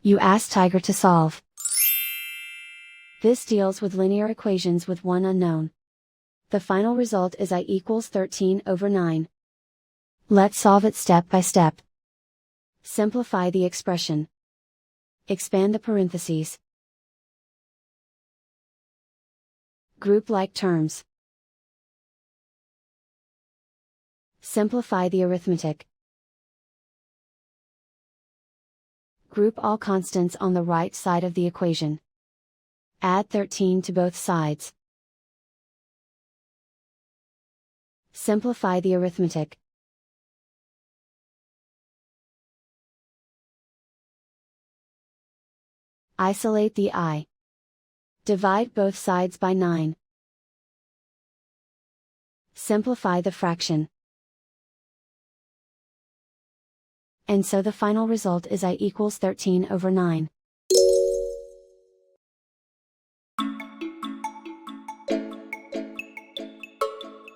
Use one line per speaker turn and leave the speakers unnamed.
You ask Tiger to solve. This deals with linear equations with one unknown. The final result is I equals 13/9. Let's solve it step by step. Simplify the expression. Expand the parentheses. Group like terms. Simplify the arithmetic. Group all constants on the right side of the equation. Add 13 to both sides. Simplify the arithmetic. Isolate the I. Divide both sides by 9. Simplify the fraction. And so the final result is I equals 13/9.